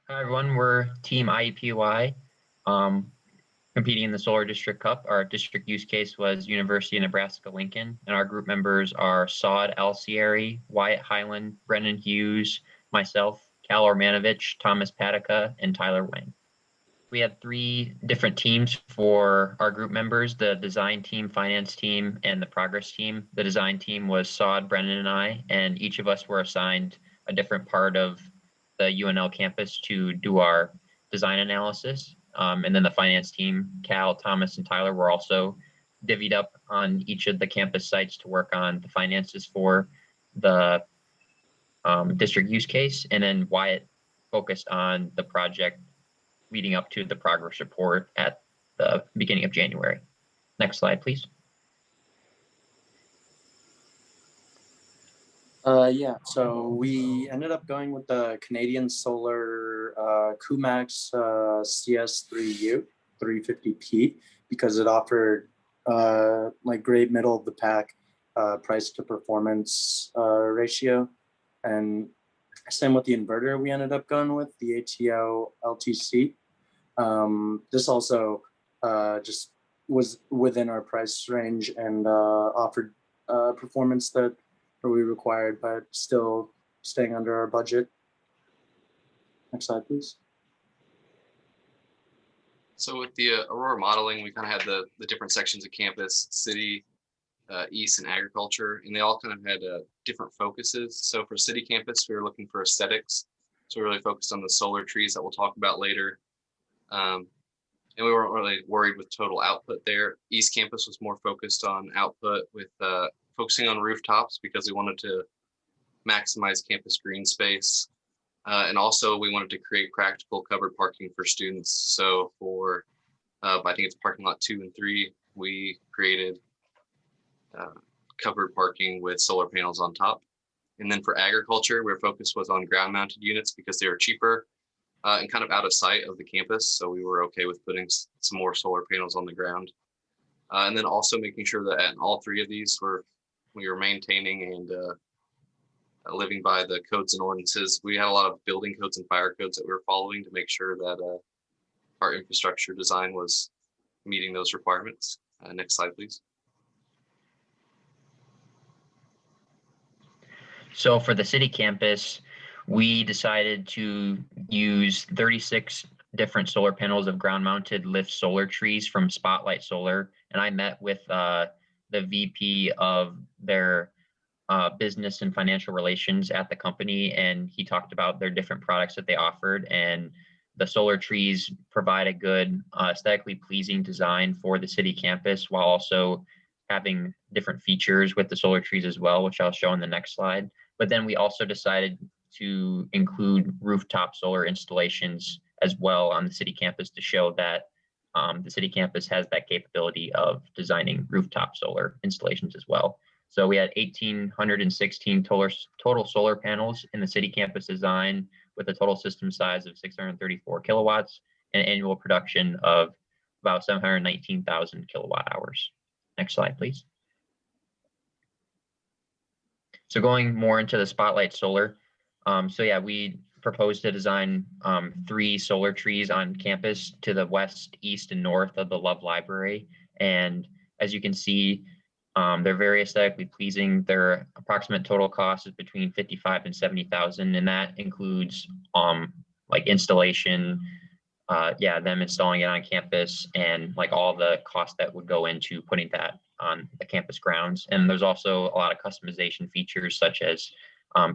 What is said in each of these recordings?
Hi everyone, we're Team IEPY, um, competing in the Solar District Cup. Our district use case was University of Nebraska Lincoln, and our group members are Saud Alcieri, Wyatt Highland, Brennan Hughes, myself, Cal Ormanovich, Thomas Patica, and Tyler Wang. We had three different teams for our group members: the design team, finance team, and the progress team. The design team was Saud, Brennan, and I, and each of us were assigned a different part of the UNL campus to do our design analysis. And then the finance team, Cal, Thomas, and Tyler, were also divvied up on each of the campus sites to work on the finances for the district use case. And then Wyatt focused on the project leading up to the progress report at the beginning of January. Next slide, please. Yeah, so we ended up going with the Canadian Solar Kumax CS3U 350P because it offered like great middle of the pack price to performance ratio. And same with the inverter we ended up going with, the ATO LTC. This also just was within our price range and offered performance that we required, but still staying under our budget. Next slide, please. So with the Aurora Modeling, we kind of had the different sections of campus: city, east, and agriculture, and they all kind of had different focuses. So for city campus, we were looking for aesthetics. So we really focused on the solar trees that we'll talk about later. And we weren't really worried with total output there. East campus was more focused on output with focusing on rooftops because we wanted to maximize campus green space. And also we wanted to create practical covered parking for students. So for, I think it's parking lot 2 and 3, we created covered parking with solar panels on top. And then for agriculture, where focus was on ground mounted units because they were cheaper and kind of out of sight of the campus. So we were okay with putting some more solar panels on the ground. And then also making sure that in all three of these we were maintaining and living by the codes and ordinances. We had a lot of building codes and fire codes that we were following to make sure that our infrastructure design was meeting those requirements. Next slide, please. So for the city campus, we decided to use 36 different solar panels of ground-mounted lift solar trees from Spotlight Solar, and I met with the VP of their business and financial relations at the company, and he talked about their different products that they offered, and the solar trees provide a good aesthetically pleasing design for the city campus while also having different features with the solar trees as well, which I'll show in the next slide. But then we also decided to include rooftop solar installations as well on the city campus to show that the city campus has that capability of designing rooftop solar installations as well. So we had 1,816 total solar panels in the city campus design with a total system size of 634 kilowatts and annual production of about 719,000 kilowatt hours. Next slide, please. So going more into the Spotlight Solar. So yeah, we proposed to design 3 solar trees on campus to the west, east, and north of the Love Library. And as you can see, they're very aesthetically pleasing. Their approximate total cost is between 55 and 70,000, and that includes like installation, them installing it on campus, and like all the cost that would go into putting that on the campus grounds. And there's also a lot of customization features such as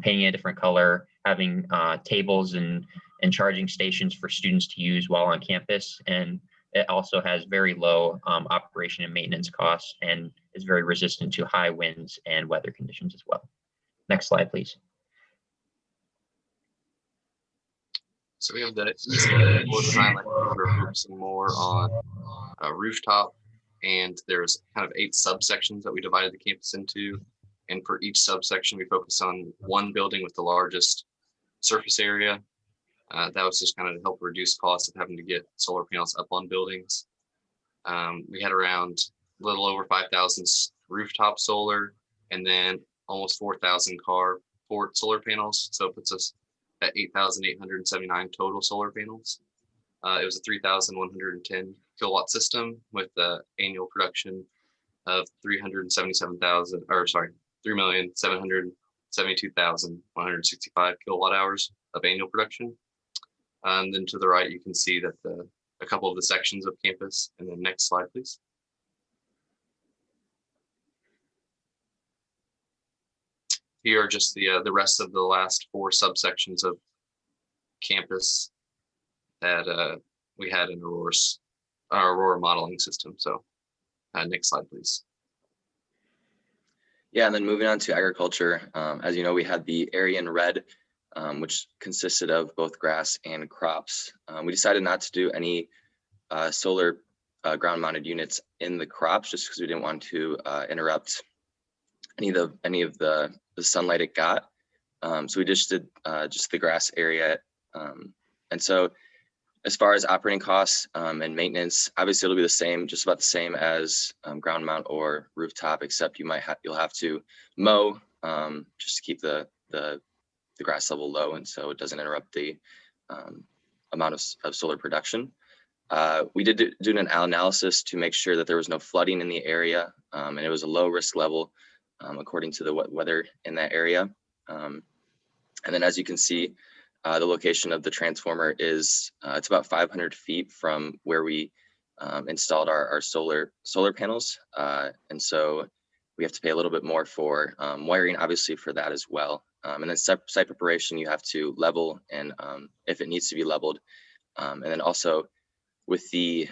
painting a different color, having tables and charging stations for students to use while on campus. And it also has very low operation and maintenance costs and is very resistant to high winds and weather conditions as well. Next slide, please. So we have the east design, like we're focusing more on a rooftop, and there's kind of 8 subsections that we divided the campus into. And for each subsection, we focus on one building with the largest surface area. That was just kind of to help reduce costs of having to get solar panels up on buildings. We had around a little over 5,000 rooftop solar, and then almost 4,000 carport solar panels. So it puts us at 8,879 total solar panels. It was a 3,110 kilowatt system with the annual production of 3,772,165 kilowatt hours of annual production. And then to the right, you can see that a couple of the sections of campus. And then next slide, please. Here are just the rest of the last 4 subsections of campus that we had in our Aurora modeling system. So next slide, please. Yeah, and then moving on to agriculture, as you know, we had the area in red, which consisted of both grass and crops. We decided not to do any solar ground mounted units in the crops just because we didn't want to interrupt any of the sunlight it got. So we just did just the grass area. And so as far as operating costs and maintenance, obviously it'll be the same, just about the same as ground mount or rooftop, except you'll have to mow just to keep the grass level low, and so it doesn't interrupt the amount of solar production. We did do an analysis to make sure that there was no flooding in the area, and it was a low risk level according to the weather in that area. And then as you can see, the location of the transformer is it's about 500 feet from where we installed our solar panels, and so we have to pay a little bit more for wiring, obviously, for that as well. And then site preparation, you have to level, and if it needs to be leveled, and then also with the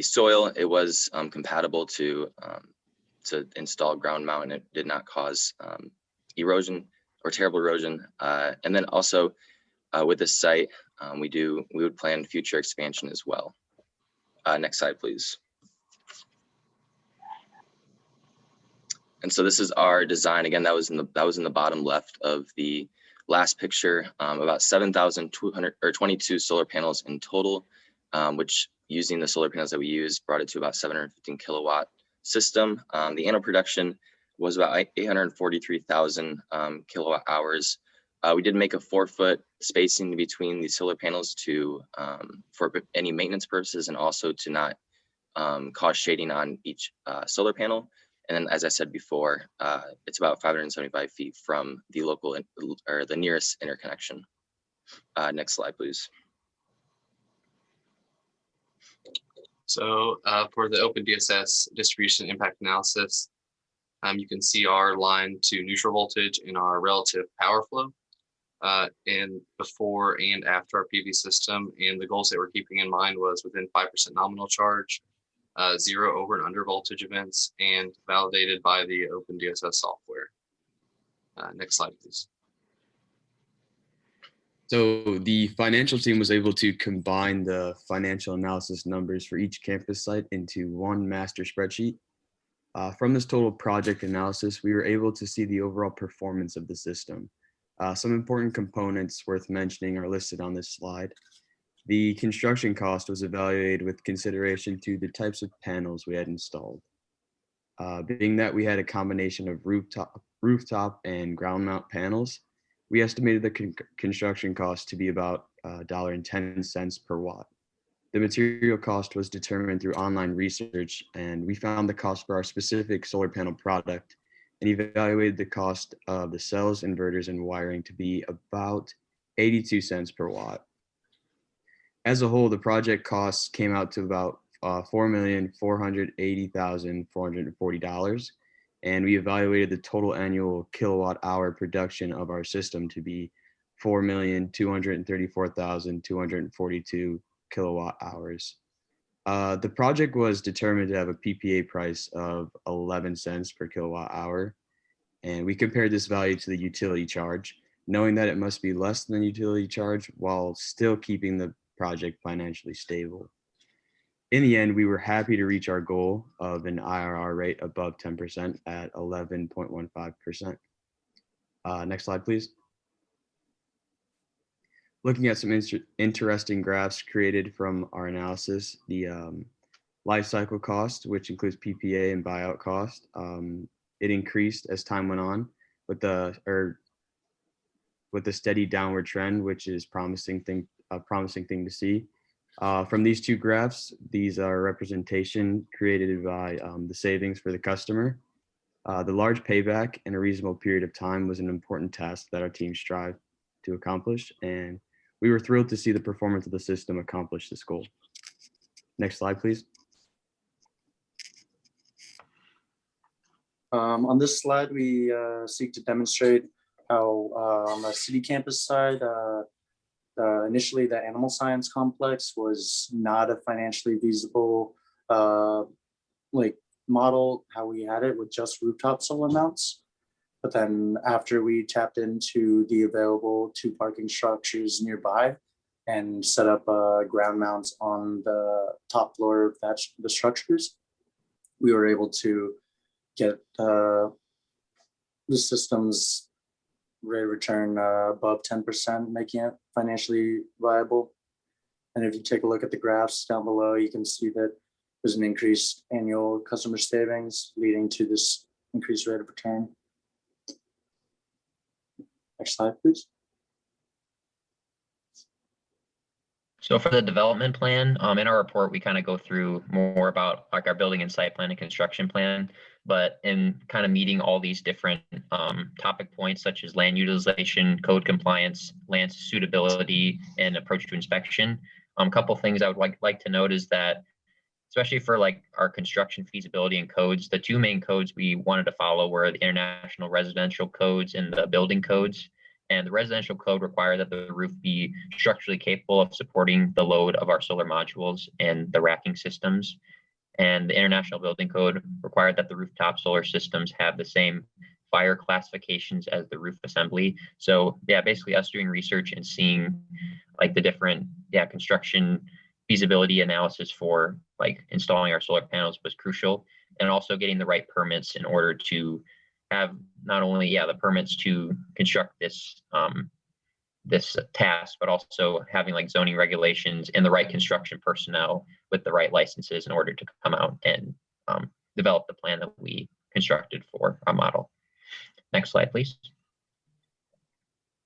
soil, it was compatible to install ground mount, and it did not cause erosion or terrible erosion. And then also with this site, we would plan future expansion as well. Next slide, please. And so this is our design. Again, that was in the bottom left of the last picture. About 7,222 solar panels in total, which, using the solar panels that we used, brought it to about 715 kilowatt system. The annual production was about 843,000 kilowatt hours. We did make a 4-foot spacing between the solar panels for any maintenance purposes, and also to not cause shading on each solar panel. And then, as I said before, it's about 575 feet from the local or the nearest interconnection. Next slide, please. So for the OpenDSS distribution impact analysis, you can see our line to neutral voltage in our relative power flow and before and after our PV system. And the goals that we're keeping in mind was within 5% nominal charge, 0 over and under voltage events, and validated by the OpenDSS software. Next slide, please. So the financial team was able to combine the financial analysis numbers for each campus site into one master spreadsheet. From this total project analysis, we were able to see the overall performance of the system. Some important components worth mentioning are listed on this slide. The construction cost was evaluated with consideration to the types of panels we had installed. Being that we had a combination of rooftop and ground mount panels, we estimated the construction cost to be about $1.10 per watt. The material cost was determined through online research, and we found the cost for our specific solar panel product and evaluated the cost of the cells, inverters, and wiring to be about 82 cents per watt. As a whole, the project costs came out to about $4,480,440, and we evaluated the total annual kilowatt hour production of our system to be 4,234,242 kilowatt hours. The project was determined to have a PPA price of 11 cents per kilowatt hour, and we compared this value to the utility charge, knowing that it must be less than the utility charge while still keeping the project financially stable. In the end, we were happy to reach our goal of an IRR rate above 10% at 11.15%. Next slide, please. Looking at some interesting graphs created from our analysis, the life cycle cost, which includes PPA and buyout cost, it increased as time went on, but with a steady downward trend, which is a promising thing to see. From these two graphs, these are representation created by the savings for the customer. The large payback in a reasonable period of time was an important task that our team strived to accomplish, and we were thrilled to see the performance of the system accomplish this goal. Next slide, please. On this slide, we seek to demonstrate how on the city campus side, initially the animal science complex was not a financially feasible model, how we had it with just rooftop solar mounts. But then after we tapped into the available 2 parking structures nearby and set up ground mounts on the top floor of the structures, we were able to get the system's rate of return above 10%, making it financially viable. And if you take a look at the graphs down below, you can see that there's an increased annual customer savings leading to this increased rate of return. Next slide, please. So for the development plan, in our report, we kind of go through more about like our building and site plan and construction plan, but in kind of meeting all these different topic points such as land utilization, code compliance, land suitability, and approach to inspection. A couple things I would like to note is that, especially for like our construction feasibility and codes, the 2 main codes we wanted to follow were the international residential codes and the building codes. And the residential code required that the roof be structurally capable of supporting the load of our solar modules and the racking systems. And the international building code required that the rooftop solar systems have the same fire classifications as the roof assembly. So yeah, basically us doing research and seeing like the different construction feasibility analysis for like installing our solar panels was crucial, and also getting the right permits in order to have not only the permits to construct this this task, but also having like zoning regulations and the right construction personnel with the right licenses in order to come out and develop the plan that we constructed for our model. Next slide, please.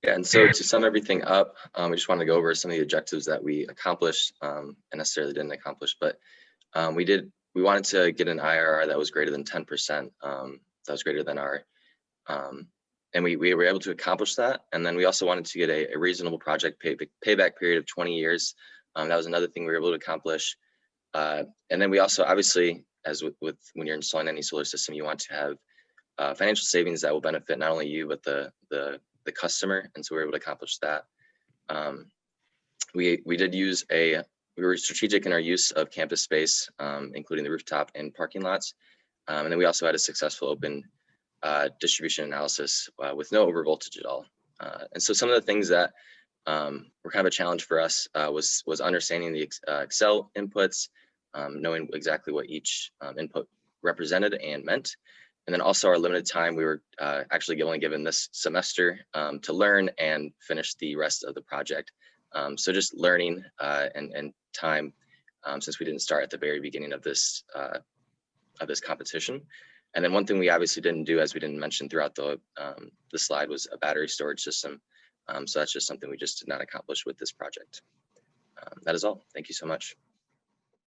Yeah, and so to sum everything up, we just wanted to go over some of the objectives that we accomplished and necessarily didn't accomplish, but we wanted to get an IRR that was greater than 10%, that was greater than our, and we were able to accomplish that. And then we also wanted to get a reasonable project payback period of 20 years. That was another thing we were able to accomplish. And then we also, obviously, as with when you're installing any solar system, you want to have financial savings that will benefit not only you, but the customer. And so we were able to accomplish that. We were strategic in our use of campus space, including the rooftop and parking lots. And then we also had a successful open distribution analysis with no overvoltage at all. And so some of the things that were kind of a challenge for us was understanding the Excel inputs, knowing exactly what each input represented and meant. And then also our limited time, we were actually only given this semester to learn and finish the rest of the project. So just learning and time, since we didn't start at the very beginning of this competition. And then one thing we obviously didn't do, as we didn't mention throughout the slide, was a battery storage system. So that's just something we just did not accomplish with this project. That is all. Thank you so much.